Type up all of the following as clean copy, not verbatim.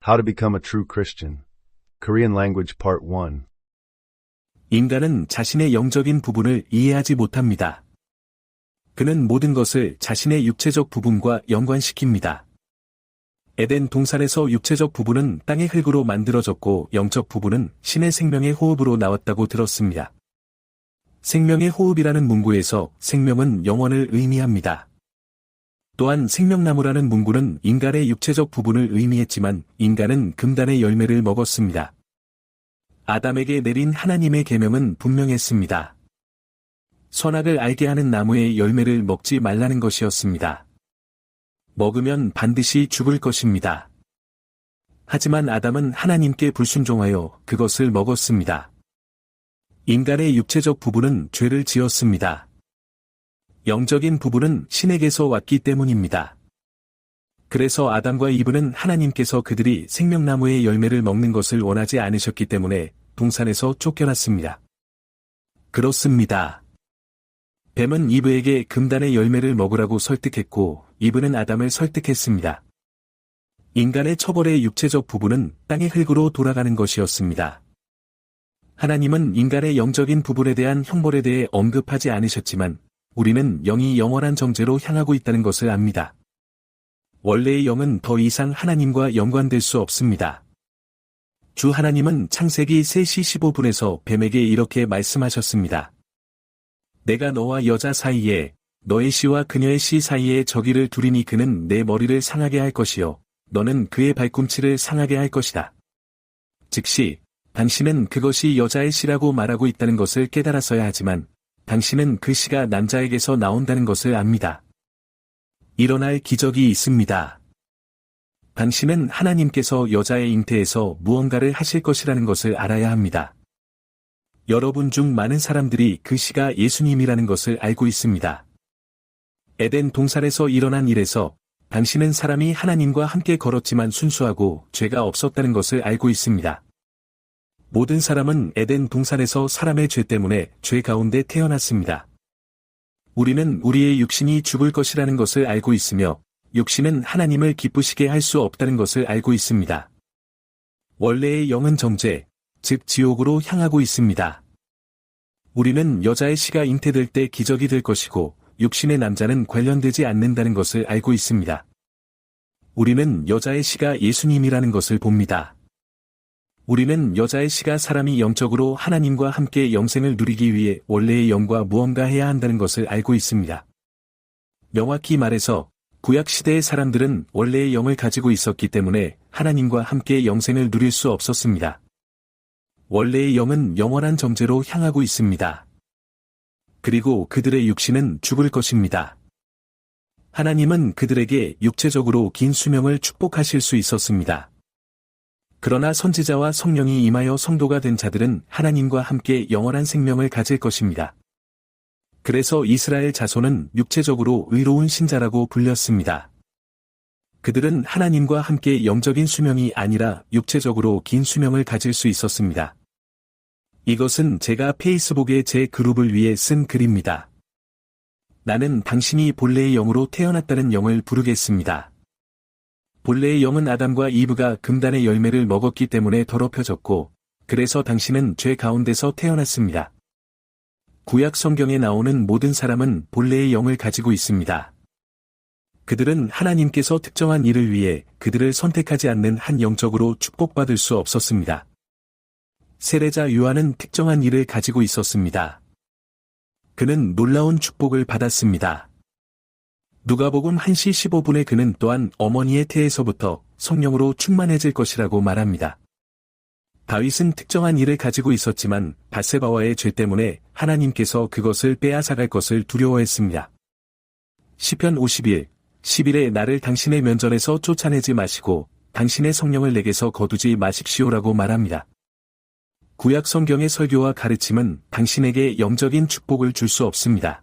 How to become a true Christian. Korean language part 1. 인간은 자신의 영적인 부분을 이해하지 못합니다. 그는 모든 것을 자신의 육체적 부분과 연관시킵니다. 에덴 동산에서 육체적 부분은 땅의 흙으로 만들어졌고 영적 부분은 신의 생명의 호흡으로 나왔다고 들었습니다. 생명의 호흡이라는 문구에서 생명은 영원을 의미합니다. 또한 생명나무라는 문구는 인간의 육체적 부분을 의미했지만 인간은 금단의 열매를 먹었습니다. 아담에게 내린 하나님의 계명은 분명했습니다. 선악을 알게 하는 나무의 열매를 먹지 말라는 것이었습니다. 먹으면 반드시 죽을 것입니다. 하지만 아담은 하나님께 불순종하여 그것을 먹었습니다. 인간의 육체적 부분은 죄를 지었습니다. 영적인 부분은 신에게서 왔기 때문입니다. 그래서 아담과 이브는 하나님께서 그들이 생명나무의 열매를 먹는 것을 원하지 않으셨기 때문에 동산에서 쫓겨났습니다. 그렇습니다. 뱀은 이브에게 금단의 열매를 먹으라고 설득했고 이브는 아담을 설득했습니다. 인간의 처벌의 육체적 부분은 땅의 흙으로 돌아가는 것이었습니다. 하나님은 인간의 영적인 부분에 대한 형벌에 대해 언급하지 않으셨지만 우리는 영이 영원한 정죄로 향하고 있다는 것을 압니다. 원래의 영은 더 이상 하나님과 연관될 수 없습니다. 주 하나님은 창세기 3시 15분에서 뱀에게 이렇게 말씀하셨습니다. 내가 너와 여자 사이에 너의 씨와 그녀의 씨 사이에 적이를 두리니 그는 내 머리를 상하게 할 것이요 너는 그의 발꿈치를 상하게 할 것이다. 즉시 당신은 그것이 여자의 씨라고 말하고 있다는 것을 깨달았어야 하지만 당신은 그 씨가 남자에게서 나온다는 것을 압니다. 일어날 기적이 있습니다. 당신은 하나님께서 여자의 잉태에서 무언가를 하실 것이라는 것을 알아야 합니다. 여러분 중 많은 사람들이 그 씨가 예수님이라는 것을 알고 있습니다. 에덴 동산에서 일어난 일에서 당신은 사람이 하나님과 함께 걸었지만 순수하고 죄가 없었다는 것을 알고 있습니다. 모든 사람은 에덴 동산에서 사람의 죄 때문에 죄 가운데 태어났습니다. 우리는 우리의 육신이 죽을 것이라는 것을 알고 있으며 육신은 하나님을 기쁘시게 할 수 없다는 것을 알고 있습니다. 원래의 영은 정죄, 즉 지옥으로 향하고 있습니다. 우리는 여자의 씨가 잉태될 때 기적이 될 것이고 육신의 남자는 관련되지 않는다는 것을 알고 있습니다. 우리는 여자의 씨가 예수님이라는 것을 봅니다. 우리는 여자의 씨가 사람이 영적으로 하나님과 함께 영생을 누리기 위해 원래의 영과 무언가 해야 한다는 것을 알고 있습니다. 명확히 말해서 구약 시대의 사람들은 원래의 영을 가지고 있었기 때문에 하나님과 함께 영생을 누릴 수 없었습니다. 원래의 영은 영원한 정죄로 향하고 있습니다. 그리고 그들의 육신은 죽을 것입니다. 하나님은 그들에게 육체적으로 긴 수명을 축복하실 수 있었습니다. 그러나 선지자와 성령이 임하여 성도가 된 자들은 하나님과 함께 영원한 생명을 가질 것입니다. 그래서 이스라엘 자손은 육체적으로 의로운 신자라고 불렸습니다. 그들은 하나님과 함께 영적인 수명이 아니라 육체적으로 긴 수명을 가질 수 있었습니다. 이것은 제가 페이스북에 제 그룹을 위해 쓴 글입니다. 나는 당신이 본래의 영으로 태어났다는 영을 부르겠습니다. 본래의 영은 아담과 이브가 금단의 열매를 먹었기 때문에 더럽혀졌고, 그래서 당신은 죄 가운데서 태어났습니다. 구약 성경에 나오는 모든 사람은 본래의 영을 가지고 있습니다. 그들은 하나님께서 특정한 일을 위해 그들을 선택하지 않는 한 영적으로 축복받을 수 없었습니다. 세례자 요한은 특정한 일을 가지고 있었습니다. 그는 놀라운 축복을 받았습니다. 누가복음 1시 15분에 그는 또한 어머니의 태에서부터 성령으로 충만해질 것이라고 말합니다. 다윗은 특정한 일을 가지고 있었지만 밧세바와의 죄 때문에 하나님께서 그것을 빼앗아갈 것을 두려워했습니다. 시편 51, 11에 나를 당신의 면전에서 쫓아내지 마시고 당신의 성령을 내게서 거두지 마십시오라고 말합니다. 구약 성경의 설교와 가르침은 당신에게 영적인 축복을 줄 수 없습니다.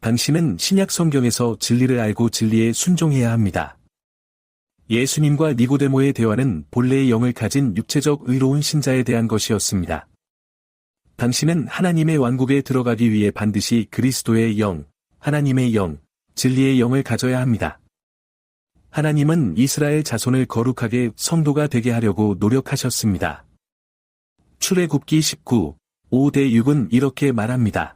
당신은 신약 성경에서 진리를 알고 진리에 순종해야 합니다. 예수님과 니고데모의 대화는 본래의 영을 가진 육체적 의로운 신자에 대한 것이었습니다. 당신은 하나님의 왕국에 들어가기 위해 반드시 그리스도의 영, 하나님의 영, 진리의 영을 가져야 합니다. 하나님은 이스라엘 자손을 거룩하게 성도가 되게 하려고 노력하셨습니다. 출애굽기 19, 5-6은 이렇게 말합니다.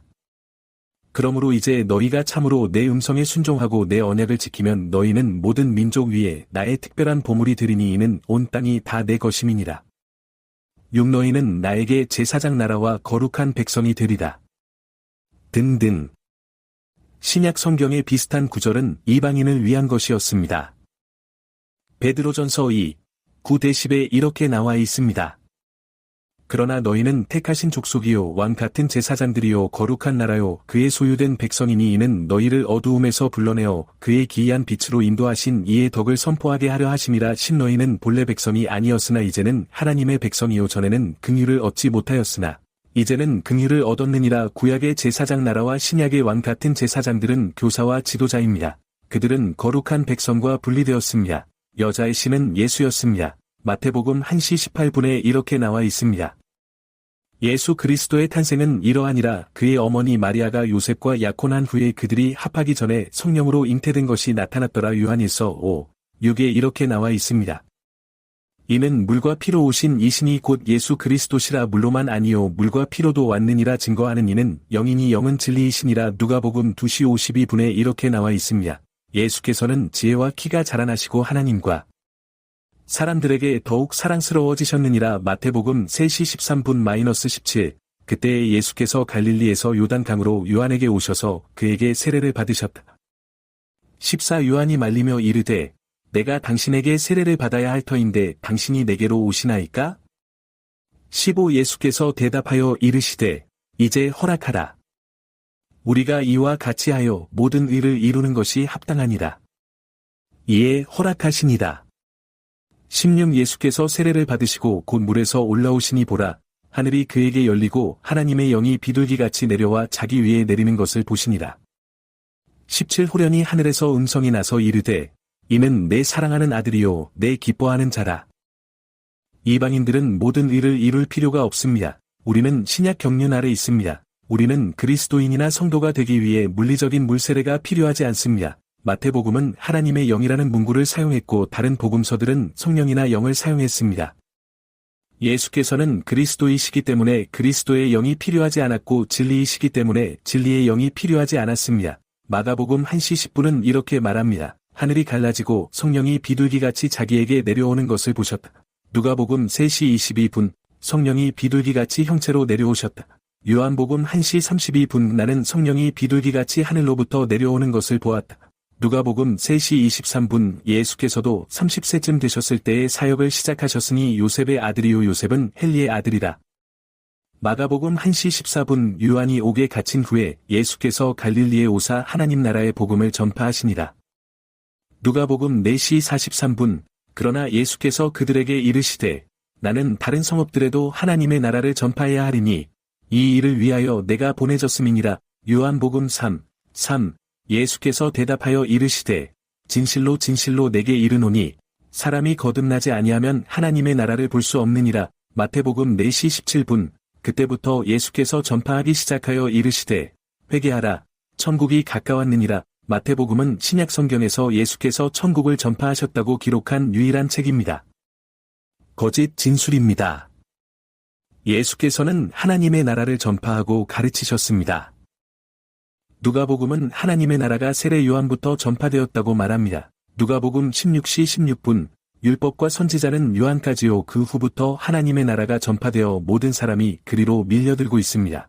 그러므로 이제 너희가 참으로 내 음성에 순종하고 내 언약을 지키면 너희는 모든 민족 위에 나의 특별한 보물이 되리니 이는 온 땅이 다 내 것임이니라. 6 너희는 나에게 제사장 나라와 거룩한 백성이 되리라. 등등. 신약 성경의 비슷한 구절은 이방인을 위한 것이었습니다. 베드로전서 2, 9-10에 이렇게 나와 있습니다. 그러나 너희는 택하신 족속이요 왕 같은 제사장들이요 거룩한 나라요 그의 소유된 백성이니 이는 너희를 어두움에서 불러내어 그의 기이한 빛으로 인도하신 이의 덕을 선포하게 하려 하심이라. 신 너희는 본래 백성이 아니었으나 이제는 하나님의 백성이요 전에는 긍휼을 얻지 못하였으나 이제는 긍휼을 얻었느니라. 구약의 제사장 나라와 신약의 왕 같은 제사장들은 교사와 지도자입니다. 그들은 거룩한 백성과 분리되었습니다. 여자의 신은 예수였습니다. 마태복음 1시 18분에 이렇게 나와 있습니다. 예수 그리스도의 탄생은 이러하니라. 그의 어머니 마리아가 요셉과 약혼한 후에 그들이 합하기 전에 성령으로 잉태된 것이 나타났더라. 요한일서 5, 6에 이렇게 나와 있습니다. 이는 물과 피로 오신 이 신이 곧 예수 그리스도시라. 물로만 아니요 물과 피로도 왔느니라. 증거하는 이는 영이니 영은 진리이시니라. 누가복음 2시 52분에 이렇게 나와 있습니다. 예수께서는 지혜와 키가 자라나시고 하나님과 사람들에게 더욱 사랑스러워지셨느니라. 마태복음 3시 13분-17. 그때 예수께서 갈릴리에서 요단강으로 요한에게 오셔서 그에게 세례를 받으셨다. 14 요한이 말리며 이르되 내가 당신에게 세례를 받아야 할 터인데 당신이 내게로 오시나이까? 15 예수께서 대답하여 이르시되 이제 허락하라. 우리가 이와 같이 하여 모든 의를 이루는 것이 합당하니라. 이에 허락하시니라. 16 예수께서 세례를 받으시고 곧 물에서 올라오시니 보라 하늘이 그에게 열리고 하나님의 영이 비둘기같이 내려와 자기 위에 내리는 것을 보시니라. 17 호련히 하늘에서 음성이 나서 이르되 이는 내 사랑하는 아들이요 내 기뻐하는 자라. 이방인들은 모든 의를 이룰 필요가 없습니다. 우리는 신약 경륜 아래 있습니다. 우리는 그리스도인이나 성도가 되기 위해 물리적인 물세례가 필요하지 않습니다. 마태복음은 하나님의 영이라는 문구를 사용했고 다른 복음서들은 성령이나 영을 사용했습니다. 예수께서는 그리스도이시기 때문에 그리스도의 영이 필요하지 않았고 진리이시기 때문에 진리의 영이 필요하지 않았습니다. 마가복음 1시 10분은 이렇게 말합니다. 하늘이 갈라지고 성령이 비둘기같이 자기에게 내려오는 것을 보셨다. 누가복음 3시 22분 성령이 비둘기같이 형체로 내려오셨다. 요한복음 1시 32분 나는 성령이 비둘기같이 하늘로부터 내려오는 것을 보았다. 누가복음 3시 23분 예수께서도 30세쯤 되셨을 때에 사역을 시작하셨으니 요셉의 아들이요 요셉은 헬리의 아들이라. 마가복음 1시 14분 요한이 옥에 갇힌 후에 예수께서 갈릴리에 오사 하나님 나라의 복음을 전파하시니라. 누가복음 4시 43분 그러나 예수께서 그들에게 이르시되 나는 다른 성읍들에도 하나님의 나라를 전파해야 하리니 이 일을 위하여 내가 보내졌음이니라. 요한복음 3, 예수께서 대답하여 이르시되 진실로 진실로 내게 이르노니 사람이 거듭나지 아니하면 하나님의 나라를 볼 수 없느니라. 마태복음 4시 17분 그때부터 예수께서 전파하기 시작하여 이르시되 회개하라 천국이 가까웠느니라. 마태복음은 신약 성경에서 예수께서 천국을 전파하셨다고 기록한 유일한 책입니다. 거짓 진술입니다. 예수께서는 하나님의 나라를 전파하고 가르치셨습니다. 누가복음은 하나님의 나라가 세례 요한부터 전파되었다고 말합니다. 누가복음 16시 16분 율법과 선지자는 요한까지요 그 후부터 하나님의 나라가 전파되어 모든 사람이 그리로 밀려들고 있습니다.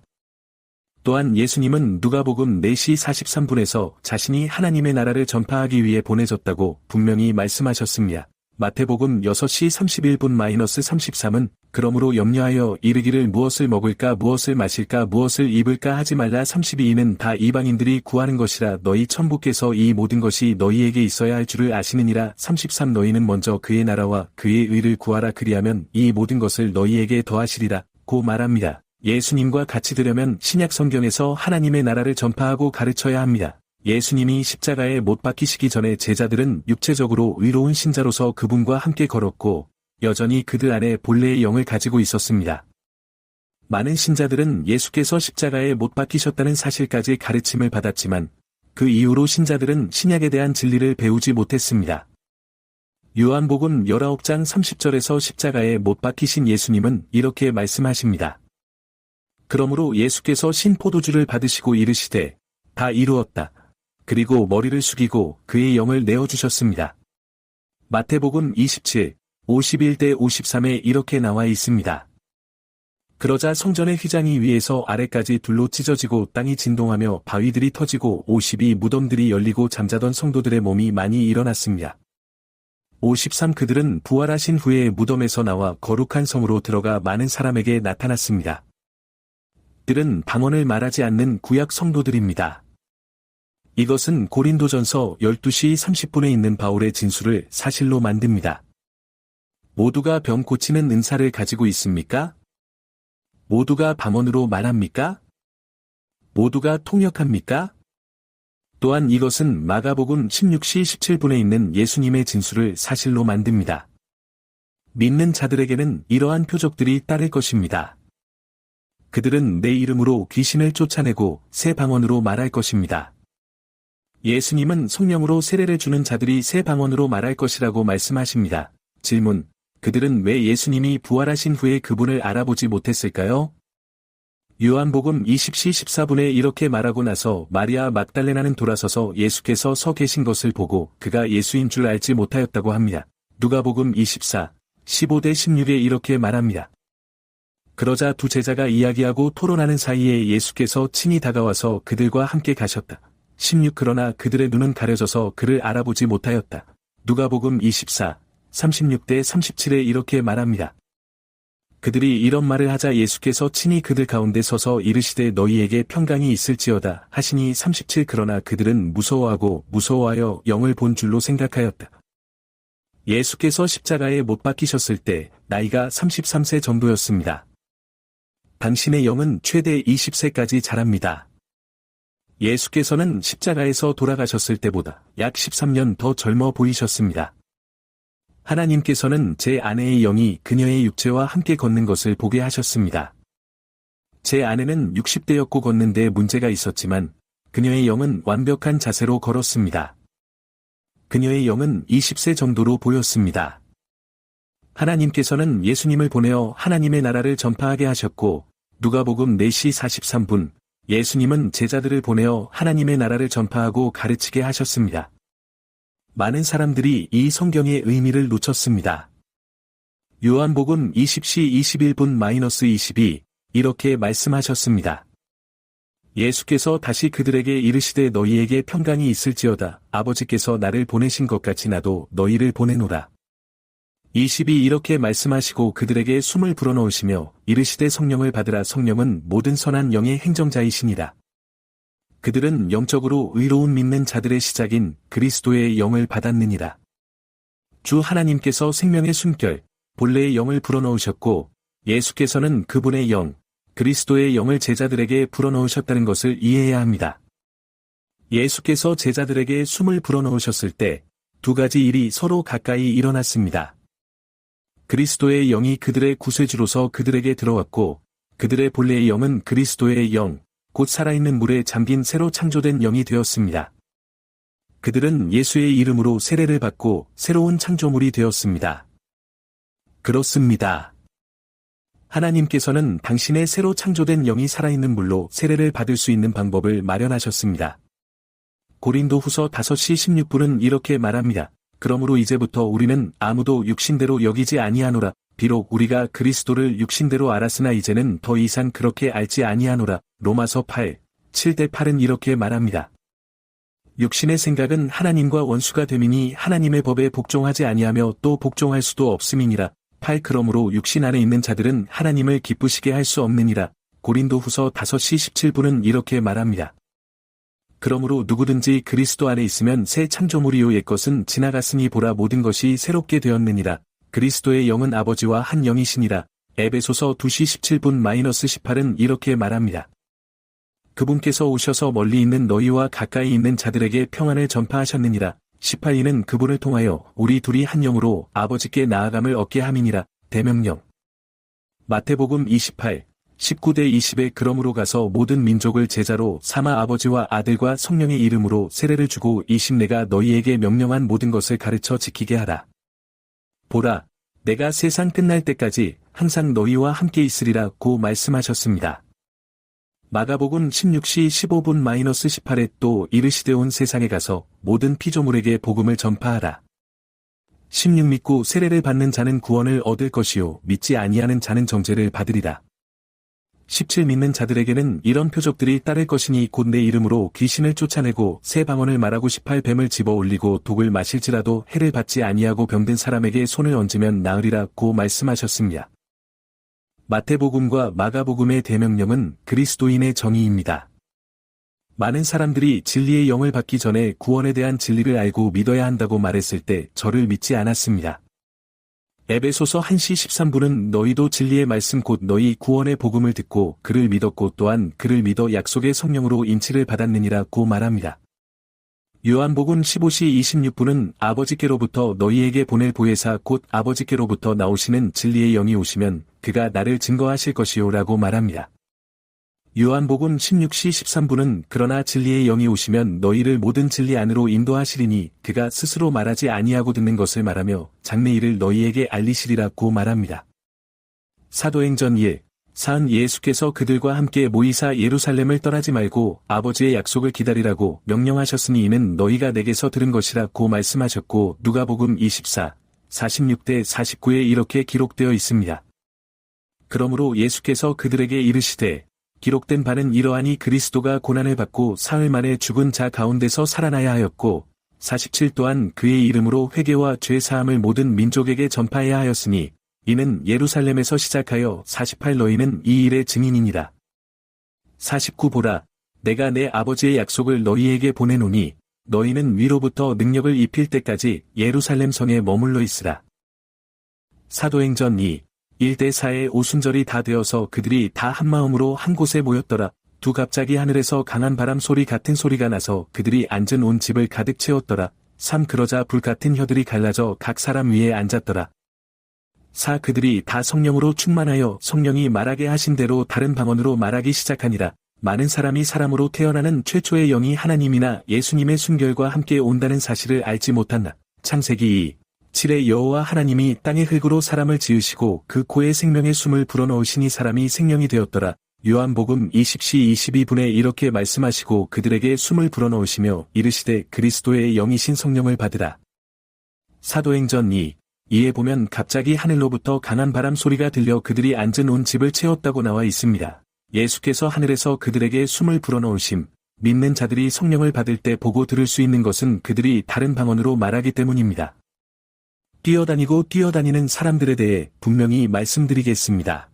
또한 예수님은 누가복음 4시 43분에서 자신이 하나님의 나라를 전파하기 위해 보내졌다고 분명히 말씀하셨습니다. 마태복음 6시 31분-33은 그러므로 염려하여 이르기를 무엇을 먹을까 무엇을 마실까 무엇을 입을까 하지 말라. 32는 다 이방인들이 구하는 것이라 너희 천부께서 이 모든 것이 너희에게 있어야 할 줄을 아시느니라. 33 너희는 먼저 그의 나라와 그의 의를 구하라 그리하면 이 모든 것을 너희에게 더하시리라 고 말합니다. 예수님과 같이 되려면 신약 성경에서 하나님의 나라를 전파하고 가르쳐야 합니다. 예수님이 십자가에 못 박히시기 전에 제자들은 육체적으로 의로운 신자로서 그분과 함께 걸었고 여전히 그들 안에 본래의 영을 가지고 있었습니다. 많은 신자들은 예수께서 십자가에 못 박히셨다는 사실까지 가르침을 받았지만 그 이후로 신자들은 신약에 대한 진리를 배우지 못했습니다. 요한복음 19장 30절에서 십자가에 못 박히신 예수님은 이렇게 말씀하십니다. 그러므로 예수께서 신포도주를 받으시고 이르시되 다 이루었다. 그리고 머리를 숙이고 그의 영을 내어주셨습니다. 마태복음 27, 51대 53에 이렇게 나와 있습니다. 그러자 성전의 휘장이 위에서 아래까지 둘로 찢어지고 땅이 진동하며 바위들이 터지고 52 무덤들이 열리고 잠자던 성도들의 몸이 많이 일어났습니다. 53 그들은 부활하신 후에 무덤에서 나와 거룩한 성으로 들어가 많은 사람에게 나타났습니다. 그들은 방언을 말하지 않는 구약 성도들입니다. 이것은 고린도전서 12시 30분에 있는 바울의 진술을 사실로 만듭니다. 모두가 병 고치는 은사를 가지고 있습니까? 모두가 방언으로 말합니까? 모두가 통역합니까? 또한 이것은 마가복음 16시 17분에 있는 예수님의 진술을 사실로 만듭니다. 믿는 자들에게는 이러한 표적들이 따를 것입니다. 그들은 내 이름으로 귀신을 쫓아내고 새 방언으로 말할 것입니다. 예수님은 성령으로 세례를 주는 자들이 새 방언으로 말할 것이라고 말씀하십니다. 질문: 그들은 왜 예수님이 부활하신 후에 그분을 알아보지 못했을까요? 요한복음 20시 14분에 이렇게 말하고 나서 마리아 막달레나는 돌아서서 예수께서 서 계신 것을 보고 그가 예수인 줄 알지 못하였다고 합니다. 누가복음 24, 15대 16에 이렇게 말합니다. 그러자 두 제자가 이야기하고 토론하는 사이에 예수께서 친히 다가와서 그들과 함께 가셨다. 16 그러나 그들의 눈은 가려져서 그를 알아보지 못하였다. 누가복음 24, 36대 37에 이렇게 말합니다. 그들이 이런 말을 하자 예수께서 친히 그들 가운데 서서 이르시되 너희에게 평강이 있을지어다 하시니 37 그러나 그들은 무서워하여 영을 본 줄로 생각하였다. 예수께서 십자가에 못 박히셨을 때 나이가 33세 정도였습니다. 당신의 영은 최대 20세까지 자랍니다. 예수께서는 십자가에서 돌아가셨을 때보다 약 13년 더 젊어 보이셨습니다. 하나님께서는 제 아내의 영이 그녀의 육체와 함께 걷는 것을 보게 하셨습니다. 제 아내는 60대였고 걷는데 문제가 있었지만 그녀의 영은 완벽한 자세로 걸었습니다. 그녀의 영은 20세 정도로 보였습니다. 하나님께서는 예수님을 보내어 하나님의 나라를 전파하게 하셨고 누가복음 4시 43분 예수님은 제자들을 보내어 하나님의 나라를 전파하고 가르치게 하셨습니다. 많은 사람들이 이 성경의 의미를 놓쳤습니다. 요한복음 20시 21분-22 이렇게 말씀하셨습니다. 예수께서 다시 그들에게 이르시되 너희에게 평강이 있을지어다. 아버지께서 나를 보내신 것 같이 나도 너희를 보내노라. 22 이렇게 말씀하시고 그들에게 숨을 불어넣으시며 이르시되 성령을 받으라. 성령은 모든 선한 영의 행정자이시니라. 그들은 영적으로 의로운 믿는 자들의 시작인 그리스도의 영을 받았느니라. 주 하나님께서 생명의 숨결, 본래의 영을 불어넣으셨고 예수께서는 그분의 영, 그리스도의 영을 제자들에게 불어넣으셨다는 것을 이해해야 합니다. 예수께서 제자들에게 숨을 불어넣으셨을 때 두 가지 일이 서로 가까이 일어났습니다. 그리스도의 영이 그들의 구세주로서 그들에게 들어왔고 그들의 본래의 영은 그리스도의 영, 곧 살아있는 물에 잠긴 새로 창조된 영이 되었습니다. 그들은 예수의 이름으로 세례를 받고 새로운 창조물이 되었습니다. 그렇습니다. 하나님께서는 당신의 새로 창조된 영이 살아있는 물로 세례를 받을 수 있는 방법을 마련하셨습니다. 고린도후서 5시 16분은 이렇게 말합니다. 그러므로 이제부터 우리는 아무도 육신대로 여기지 아니하노라. 비록 우리가 그리스도를 육신대로 알았으나 이제는 더 이상 그렇게 알지 아니하노라. 로마서 8, 7대 8은 이렇게 말합니다. 육신의 생각은 하나님과 원수가 됨이니 하나님의 법에 복종하지 아니하며 또 복종할 수도 없음이니라. 8 그러므로 육신 안에 있는 자들은 하나님을 기쁘시게 할 수 없느니라. 고린도후서 5시 17분은 이렇게 말합니다. 그러므로 누구든지 그리스도 안에 있으면 새 창조물이요 옛것은 지나갔으니 보라 모든 것이 새롭게 되었느니라. 그리스도의 영은 아버지와 한 영이시니라. 에베소서 2시 17분-18은 이렇게 말합니다. 그분께서 오셔서 멀리 있는 너희와 가까이 있는 자들에게 평안을 전파하셨느니라. 18이는 그분을 통하여 우리 둘이 한 영으로 아버지께 나아감을 얻게 함이니라. 대명령. 마태복음 28, 19대 20에 그러므로 가서 모든 민족을 제자로 삼아 아버지와 아들과 성령의 이름으로 세례를 주고 20 내가 너희에게 명령한 모든 것을 가르쳐 지키게 하라. 보라, 내가 세상 끝날 때까지 항상 너희와 함께 있으리라고 말씀하셨습니다. 마가복음 16시 15분-18에 또 이르시되 온 세상에 가서 모든 피조물에게 복음을 전파하라. 16 믿고 세례를 받는 자는 구원을 얻을 것이요 믿지 아니하는 자는 정죄를 받으리라. 17 믿는 자들에게는 이런 표적들이 따를 것이니 곧 내 이름으로 귀신을 쫓아내고 새 방언을 말하고 18 뱀을 집어 올리고 독을 마실지라도 해를 받지 아니하고 병든 사람에게 손을 얹으면 나으리라고 말씀하셨습니다. 마태복음과 마가복음의 대명령은 그리스도인의 정의입니다. 많은 사람들이 진리의 영을 받기 전에 구원에 대한 진리를 알고 믿어야 한다고 말했을 때 저를 믿지 않았습니다. 에베소서 1시 13분은 너희도 진리의 말씀 곧 너희 구원의 복음을 듣고 그를 믿었고 또한 그를 믿어 약속의 성령으로 인치를 받았느니라고 말합니다. 요한복음 15시 26분은 아버지께로부터 너희에게 보낼 보혜사 곧 아버지께로부터 나오시는 진리의 영이 오시면 그가 나를 증거하실 것이요 라고 말합니다. 요한복음 16시 13분은 그러나 진리의 영이 오시면 너희를 모든 진리 안으로 인도하시리니 그가 스스로 말하지 아니하고 듣는 것을 말하며 장래일을 너희에게 알리시리라고 말합니다. 사도행전 2산 예수께서 그들과 함께 모이사 예루살렘을 떠나지 말고 아버지의 약속을 기다리라고 명령하셨으니 이는 너희가 내게서 들은 것이라고 말씀하셨고 누가복음 24, 46-49에 이렇게 기록되어 있습니다. 그러므로 예수께서 그들에게 이르시되 기록된 바는 이러하니 그리스도가 고난을 받고 사흘 만에 죽은 자 가운데서 살아나야 하였고 47 또한 그의 이름으로 회개와 죄 사함을 모든 민족에게 전파해야 하였으니 이는 예루살렘에서 시작하여 48 너희는 이 일의 증인이니라. 49 보라 내가 내 아버지의 약속을 너희에게 보내노니 너희는 위로부터 능력을 입힐 때까지 예루살렘 성에 머물러 있으라. 사도행전 1대4의 오순절이 다 되어서 그들이 다 한마음으로 한 곳에 모였더라. 갑자기 하늘에서 강한 바람 소리 같은 소리가 나서 그들이 앉은 온 집을 가득 채웠더라. 3 그러자 불 같은 혀들이 갈라져 각 사람 위에 앉았더라. 4 그들이 다 성령으로 충만하여 성령이 말하게 하신 대로 다른 방언으로 말하기 시작하니라. 많은 사람이 사람으로 태어나는 최초의 영이 하나님이나 예수님의 순결과 함께 온다는 사실을 알지 못한다. 창세기 7의 여호와 하나님이 땅의 흙으로 사람을 지으시고 그 코에 생명의 숨을 불어넣으시니 사람이 생명이 되었더라. 요한복음 20시 22분에 이렇게 말씀하시고 그들에게 숨을 불어넣으시며 이르시되 그리스도의 영이신 성령을 받으라. 사도행전 2에 보면 갑자기 하늘로부터 강한 바람 소리가 들려 그들이 앉은 온 집을 채웠다고 나와 있습니다. 예수께서 하늘에서 그들에게 숨을 불어넣으심, 믿는 자들이 성령을 받을 때 보고 들을 수 있는 것은 그들이 다른 방언으로 말하기 때문입니다. 뛰어다니는 사람들에 대해 분명히 말씀드리겠습니다.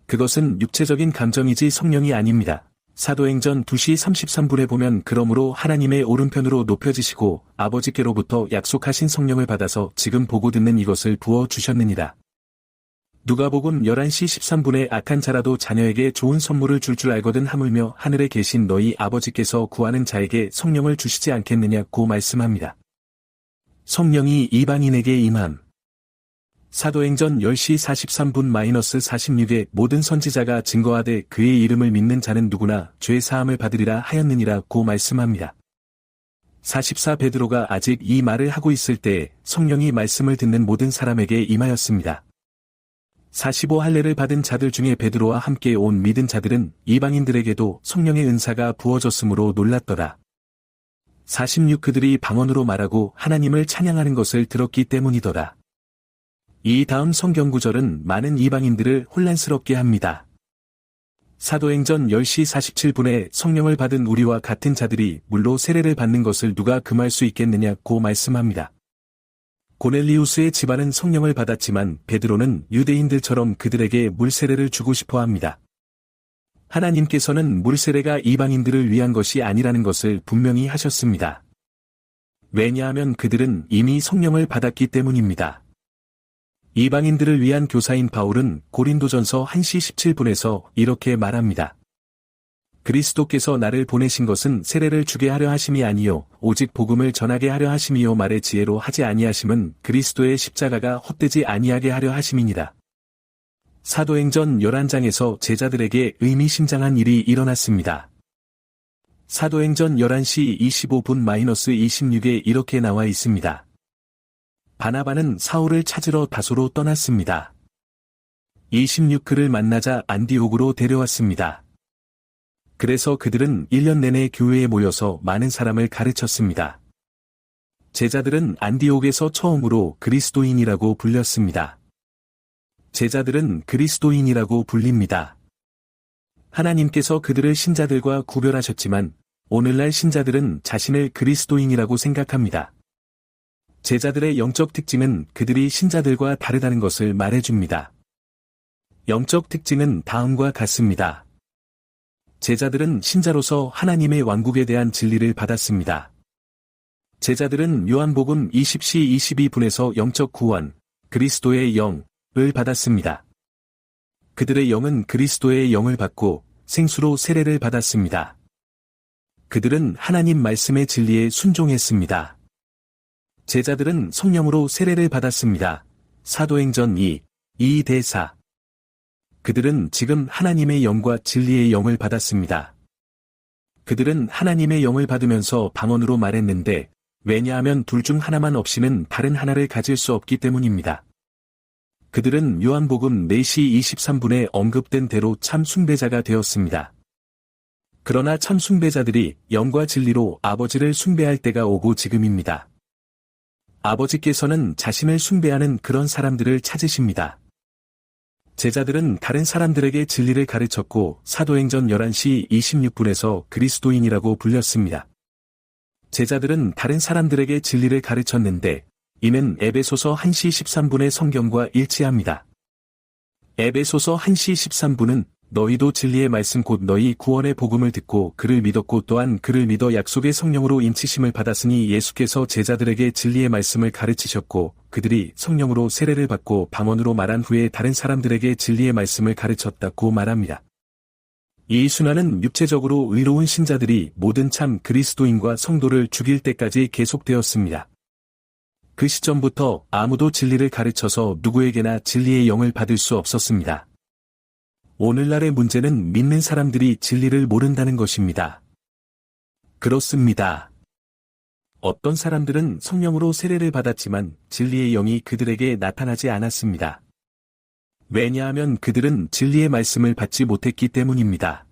그것은 육체적인 감정이지 성령이 아닙니다. 사도행전 2시 33분에 보면 그러므로 하나님의 오른편으로 높여지시고 아버지께로부터 약속하신 성령을 받아서 지금 보고 듣는 이것을 부어주셨느니라. 누가복음 11시 13분에 악한 자라도 자녀에게 좋은 선물을 줄 알거든 하물며 하늘에 계신 너희 아버지께서 구하는 자에게 성령을 주시지 않겠느냐고 말씀합니다. 성령이 이방인에게 임함. 사도행전 10시 43분-46에 모든 선지자가 증거하되 그의 이름을 믿는 자는 누구나 죄 사함을 받으리라 하였느니라고 말씀합니다. 44 베드로가 아직 이 말을 하고 있을 때 성령이 말씀을 듣는 모든 사람에게 임하였습니다. 45 할례를 받은 자들 중에 베드로와 함께 온 믿은 자들은 이방인들에게도 성령의 은사가 부어졌으므로 놀랐더라. 46 그들이 방언으로 말하고 하나님을 찬양하는 것을 들었기 때문이더라. 이 다음 성경 구절은 많은 이방인들을 혼란스럽게 합니다. 사도행전 10시 47분에 성령을 받은 우리와 같은 자들이 물로 세례를 받는 것을 누가 금할 수 있겠느냐고 말씀합니다. 고넬리우스의 집안은 성령을 받았지만 베드로는 유대인들처럼 그들에게 물 세례를 주고 싶어 합니다. 하나님께서는 물 세례가 이방인들을 위한 것이 아니라는 것을 분명히 하셨습니다. 왜냐하면 그들은 이미 성령을 받았기 때문입니다. 이방인들을 위한 교사인 바울은 고린도전서 1시 17분에서 이렇게 말합니다. 그리스도께서 나를 보내신 것은 세례를 주게 하려 하심이 아니요 오직 복음을 전하게 하려 하심이요 말의 지혜로 하지 아니하심은 그리스도의 십자가가 헛되지 아니하게 하려 하심이니라. 사도행전 11장에서 제자들에게 의미심장한 일이 일어났습니다. 사도행전 11시 25분-26에 이렇게 나와 있습니다. 바나바는 사울을 찾으러 다소로 떠났습니다. 26 그를 만나자 안디옥으로 데려왔습니다. 그래서 그들은 1년 내내 교회에 모여서 많은 사람을 가르쳤습니다. 제자들은 안디옥에서 처음으로 그리스도인이라고 불렸습니다. 제자들은 그리스도인이라고 불립니다. 하나님께서 그들을 신자들과 구별하셨지만 오늘날 신자들은 자신을 그리스도인이라고 생각합니다. 제자들의 영적 특징은 그들이 신자들과 다르다는 것을 말해줍니다. 영적 특징은 다음과 같습니다. 제자들은 신자로서 하나님의 왕국에 대한 진리를 받았습니다. 제자들은 요한복음 20시 22분에서 영적 구원, 그리스도의 영을 받았습니다. 그들의 영은 그리스도의 영을 받고 생수로 세례를 받았습니다. 그들은 하나님 말씀의 진리에 순종했습니다. 제자들은 성령으로 세례를 받았습니다. 사도행전 2대사. 그들은 지금 하나님의 영과 진리의 영을 받았습니다. 그들은 하나님의 영을 받으면서 방언으로 말했는데, 왜냐하면 둘 중 하나만 없이는 다른 하나를 가질 수 없기 때문입니다. 그들은 요한복음 4시 23분에 언급된 대로 참 숭배자가 되었습니다. 그러나 참 숭배자들이 영과 진리로 아버지를 숭배할 때가 오고 지금입니다. 아버지께서는 자신을 숭배하는 그런 사람들을 찾으십니다. 제자들은 다른 사람들에게 진리를 가르쳤고 사도행전 11시 26분에서 그리스도인이라고 불렸습니다. 제자들은 다른 사람들에게 진리를 가르쳤는데 이는 에베소서 1시 13분의 성경과 일치합니다. 에베소서 1시 13분은 너희도 진리의 말씀 곧 너희 구원의 복음을 듣고 그를 믿었고 또한 그를 믿어 약속의 성령으로 인치심을 받았으니 예수께서 제자들에게 진리의 말씀을 가르치셨고 그들이 성령으로 세례를 받고 방언으로 말한 후에 다른 사람들에게 진리의 말씀을 가르쳤다고 말합니다. 이 순환은 육체적으로 의로운 신자들이 모든 참 그리스도인과 성도를 죽일 때까지 계속되었습니다. 그 시점부터 아무도 진리를 가르쳐서 누구에게나 진리의 영을 받을 수 없었습니다. 오늘날의 문제는 믿는 사람들이 진리를 모른다는 것입니다. 그렇습니다. 어떤 사람들은 성령으로 세례를 받았지만 진리의 영이 그들에게 나타나지 않았습니다. 왜냐하면 그들은 진리의 말씀을 받지 못했기 때문입니다.